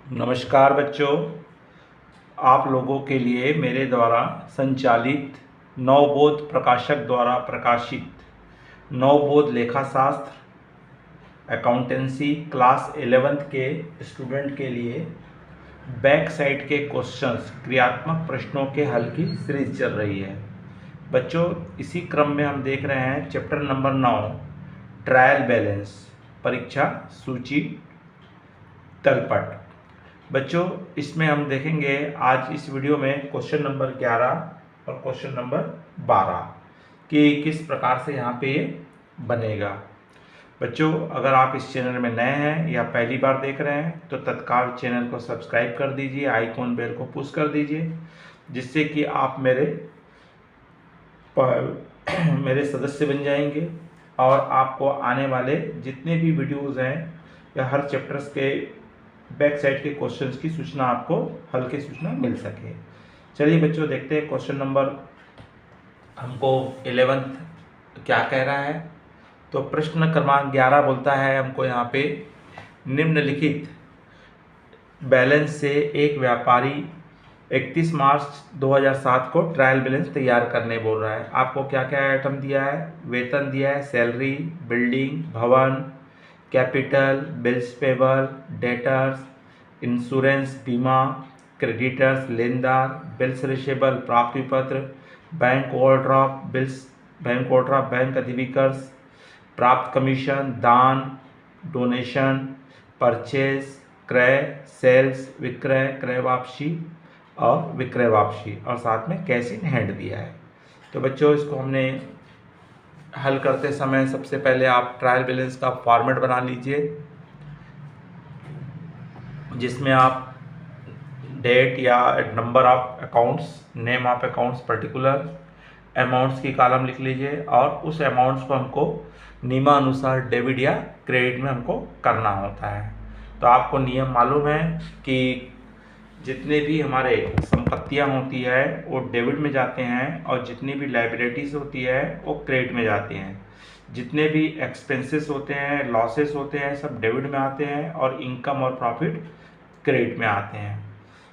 नमस्कार बच्चों, आप लोगों के लिए मेरे द्वारा संचालित नवबोध प्रकाशक द्वारा प्रकाशित नवबोध लेखाशास्त्र अकाउंटेंसी क्लास 11th के स्टूडेंट के लिए बैक साइड के क्वेश्चंस क्रियात्मक प्रश्नों के हल की सीरीज चल रही है। बच्चों, इसी क्रम में हम देख रहे हैं चैप्टर नंबर 9 ट्रायल बैलेंस परीक्षा सूची तलपट। बच्चों, इसमें हम देखेंगे आज इस वीडियो में क्वेश्चन नंबर 11 और क्वेश्चन नंबर 12 कि किस प्रकार से यहाँ पे ये बनेगा। बच्चों, अगर आप इस चैनल में नए हैं या पहली बार देख रहे हैं तो तत्काल चैनल को सब्सक्राइब कर दीजिए, आइकॉन बेल को पुश कर दीजिए, जिससे कि आप मेरे सदस्य बन जाएंगे और आपको आने वाले जितने भी वीडियोज़ हैं या हर चैप्टर्स के बैक साइड के क्वेश्चंस की सूचना आपको हल की सूचना मिल सके। चलिए बच्चों, देखते हैं क्वेश्चन नंबर हमको 11th क्या कह रहा है। तो प्रश्न क्रमांक 11 बोलता है हमको यहाँ पे निम्नलिखित बैलेंस से एक व्यापारी 31 मार्च 2007 को ट्रायल बैलेंस तैयार करने बोल रहा है। आपको क्या क्या आइटम दिया है, वेतन दिया है, सैलरी, बिल्डिंग, भवन, capital, bills payable, debtors, insurance बीमा, क्रेडिटर्स लेनदार, बिल्स रिसेबल प्राप्ति पत्र, bank overdraft, bills bank overdraft, bank अधिविकर्स, प्राप्त कमीशन, दान, डोनेशन, परचेज, क्रय, सेल्स, विक्रय, क्रय वापसी और विक्रय वापसी, और साथ में कैश इन हैंड दिया है। तो बच्चों, इसको हमने हल करते समय सबसे पहले आप ट्रायल बैलेंस का फॉर्मेट बना लीजिए, जिसमें आप डेट या number of accounts, name of accounts, particular amounts की कॉलम लिख लीजिए और उस अमाउंट्स को हमको नियमानुसार डेबिट या क्रेडिट में हमको करना होता है। तो आपको नियम मालूम है कि जितने भी हमारे संपत्तियां होती है वो डेबिट में जाते हैं और जितनी भी लायबिलिटीज़ होती है वो क्रेडिट में जाती हैं। जितने भी एक्सपेंसेस होते हैं, लॉसेस होते हैं, सब डेबिट में आते हैं और इनकम और प्रॉफिट क्रेडिट में आते हैं,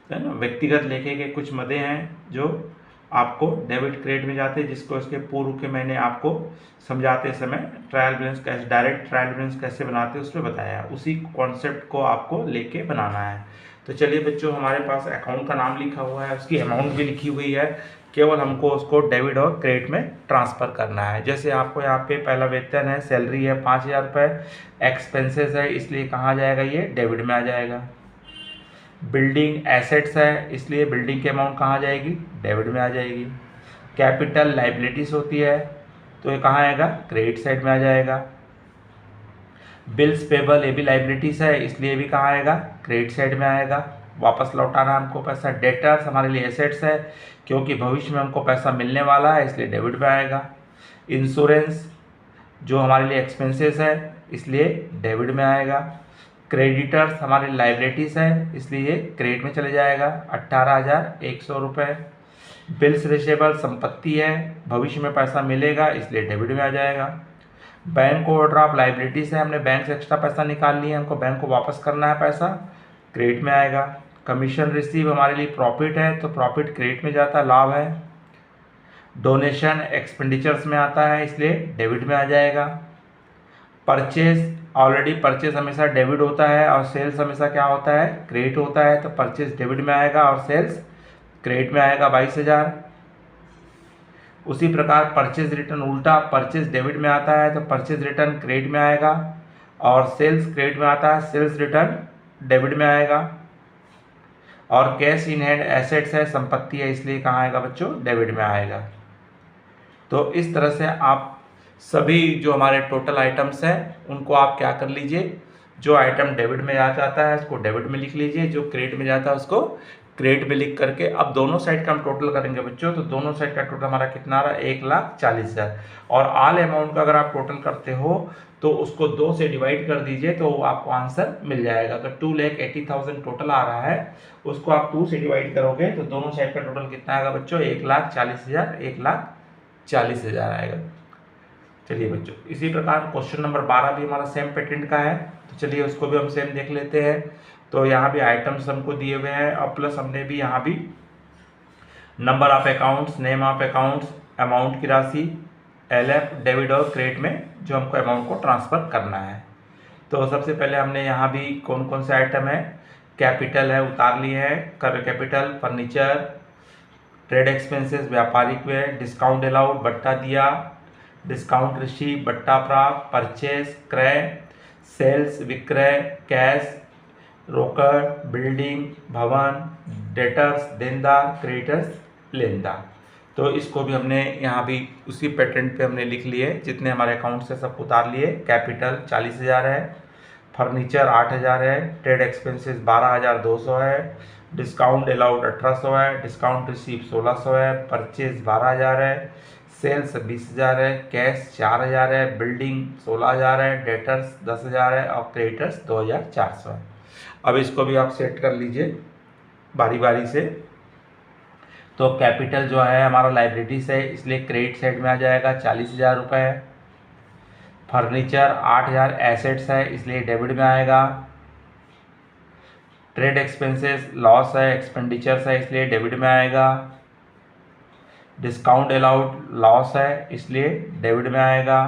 है ना। व्यक्तिगत लेखे के कुछ मदे हैं जो आपको डेबिट क्रेडिट में जाते हैं, जिसको इसके पूर्व के मैंने आपको समझाते समय ट्रायल बैलेंस कैसे, डायरेक्ट ट्रायल बैलेंस कैसे बनाते हैं उसमें बताया। उसी कॉन्सेप्ट को आपको लेके बनाना है। तो चलिए बच्चों, हमारे पास अकाउंट का नाम लिखा हुआ है, उसकी अमाउंट भी लिखी हुई है, केवल हमको उसको डेबिट और क्रेडिट में ट्रांसफ़र करना है। जैसे आपको यहाँ पे पहला वेतन है, सैलरी है 5000 रुपये, एक्सपेंसेस है इसलिए कहाँ जाएगा, ये डेबिट में आ जाएगा। बिल्डिंग एसेट्स है इसलिए बिल्डिंग की अमाउंट कहाँ जाएगी, डेबिट में आ जाएगी। कैपिटल लाइबिलिटीज़ होती है तो ये कहाँ आएगा, क्रेडिट साइड में आ जाएगा। बिल्स पेबल ये भी लाइबिलिटीज़ है इसलिए भी कहाँ आएगा, क्रेडिट साइड में आएगा, वापस लौटाना हमको पैसा। डेटर्स हमारे लिए एसेट्स है क्योंकि भविष्य में हमको पैसा मिलने वाला है इसलिए डेबिट में आएगा। इंश्योरेंस जो हमारे लिए एक्सपेंसेस है इसलिए डेबिट में आएगा। क्रेडिटर्स हमारी लाइबिलिटीज़ है इसलिए क्रेडिट में चले जाएगा, 18,100 रुपये। बिल्स रिसेबल संपत्ति है, भविष्य में पैसा मिलेगा इसलिए डेबिट में आ जाएगा। बैंक ओवरड्राफ्ट लाइबिलिटीज़ है, हमने बैंक से एक्स्ट्रा पैसा निकाल लिया, हमको बैंक को वापस करना है पैसा, क्रेडिट में आएगा। कमीशन रिसीव हमारे लिए प्रॉफिट है तो प्रॉफिट क्रेडिट में जाता है, लाभ है। डोनेशन एक्सपेंडिचर्स में आता है इसलिए डेबिट में आ जाएगा। परचेज, ऑलरेडी परचेज हमेशा डेबिट होता है और सेल्स हमेशा क्या होता है, क्रेडिट होता है, तो परचेज डेबिट में आएगा और सेल्स क्रेडिट में आएगा 22,000। उसी प्रकार परचेज रिटर्न उल्टा, परचेज डेबिट में आता है तो परचेज रिटर्न क्रेडिट में आएगा और सेल्स क्रेडिट में आता है, सेल्स रिटर्न डेबिट में आएगा। और कैश इन हैंड एसेट्स है, संपत्ति है इसलिए कहाँ आएगा बच्चों, डेबिट में आएगा। तो इस तरह से आप सभी जो हमारे टोटल आइटम्स हैं उनको आप क्या कर लीजिए, जो आइटम डेबिट में आ जाता है उसको डेबिट में लिख लीजिए, जो क्रेडिट में जाता है उसको क्रेडिट में लिख करके अब दोनों साइड का हम टोटल करेंगे बच्चों। तो दोनों साइड का टोटल हमारा कितना आ रहा है, 1,40,000। और ऑल अमाउंट का अगर आप टोटल करते हो तो उसको 2 से डिवाइड कर दीजिए तो आपको आंसर मिल जाएगा। अगर 2,80,000 टोटल आ रहा है उसको आप 2 से डिवाइड करोगे तो दोनों साइड का टोटल कितना आएगा बच्चों, 1,40,000, 1,40,000 आएगा। चलिए बच्चों, इसी प्रकार क्वेश्चन नंबर 12 भी हमारा सेम पैटर्न का है, तो चलिए उसको भी हम सेम देख लेते हैं। तो यहाँ भी आइटम्स हमको दिए हुए हैं और प्लस हमने भी यहाँ भी number of accounts, name of accounts, amount की राशि, LF डेबिट और क्रेडिट में जो हमको अमाउंट को ट्रांसफ़र करना है। तो सबसे पहले हमने यहाँ भी कौन कौन से आइटम है, कैपिटल है उतार लिए हैं, कर कैपिटल, फर्नीचर, ट्रेड एक्सपेंसेस व्यापारिक व्यय, डिस्काउंट अलाउड बट्टा दिया, डिस्काउंट रिसीव बट्टा प्राप्त, परचेस क्रय, सेल्स विक्रय, कैश रोकड़, बिल्डिंग भवन, डेटर्स देनदार, क्रेडिटर्स लेनदार। तो इसको भी हमने यहाँ भी उसी पैटर्न पे हमने लिख लिए, जितने हमारे अकाउंट से सब उतार लिए। कैपिटल 40,000 है, फर्नीचर 8,000 है, ट्रेड एक्सपेंसेस 12,200 है, डिस्काउंट अलाउड 1,800 है, डिस्काउंट रिसीव 1,600 है, परचेज 12,000 है, सेल्स 20,000 है, कैश 4,000 है, बिल्डिंग 16,000 है, डेटर्स 10,000 है और क्रेडिटर्स 2,400 है। अब इसको भी आप सेट कर लीजिए बारी बारी से। तो कैपिटल जो है हमारा लाइबिलिटीज है, इसलिए क्रेडिट साइड में आ जाएगा 40,000 रुपये। फर्नीचर 8,000 एसेट्स है, इसलिए डेबिट में आएगा। ट्रेड एक्सपेंसेस लॉस है, एक्सपेंडिचर्स है, इसलिए डेबिट में आएगा। डिस्काउंट अलाउड लॉस है, इसलिए डेबिट में आएगा।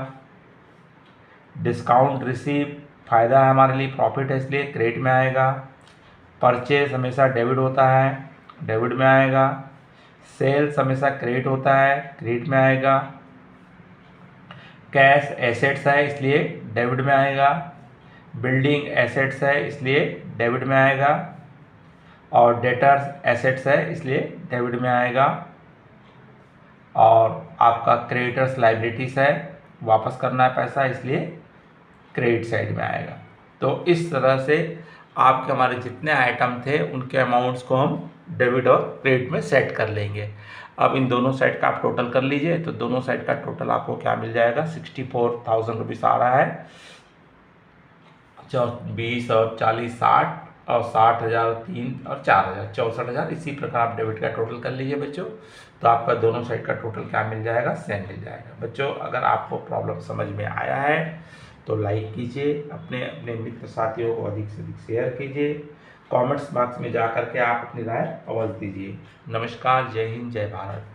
डिस्काउंट रिसीव फ़ायदा है हमारे लिए, प्रॉफिट है, इसलिए क्रेडिट में आएगा। परचेज हमेशा डेबिट होता है, डेबिट में आएगा। सेल्स हमेशा क्रेडिट होता है, क्रेडिट में आएगा। कैश एसेट्स है, इसलिए डेबिट में आएगा। बिल्डिंग एसेट्स है, इसलिए डेबिट में आएगा। और डेटर्स एसेट्स है, इसलिए डेबिट में आएगा। और आपका क्रेडिटर्स लाइबिलिटीज है, वापस करना है पैसा, इसलिए क्रेडिट साइड में आएगा। तो इस तरह से आपके हमारे जितने आइटम थे उनके अमाउंट्स को हम डेबिट और क्रेडिट में सेट कर लेंगे। अब इन दोनों साइड का आप टोटल कर लीजिए, तो दोनों साइड का टोटल आपको क्या मिल जाएगा, 64,000 रुपीज़ आ रहा है। 20 और 40 60 और 60,000 3 और 4,000 64,000, इसी प्रकार आप डेबिट का टोटल कर लीजिए बच्चों। तो आपका दोनों साइड का टोटल क्या मिल जाएगा, सेम मिल जाएगा। बच्चों अगर आपको प्रॉब्लम समझ में आया है तो लाइक कीजिए, अपने अपने मित्र साथियों को अधिक से अधिक शेयर कीजिए, कमेंट्स बॉक्स में जा कर के आप अपनी राय अवश्य दीजिए। नमस्कार, जय हिंद, जय भारत।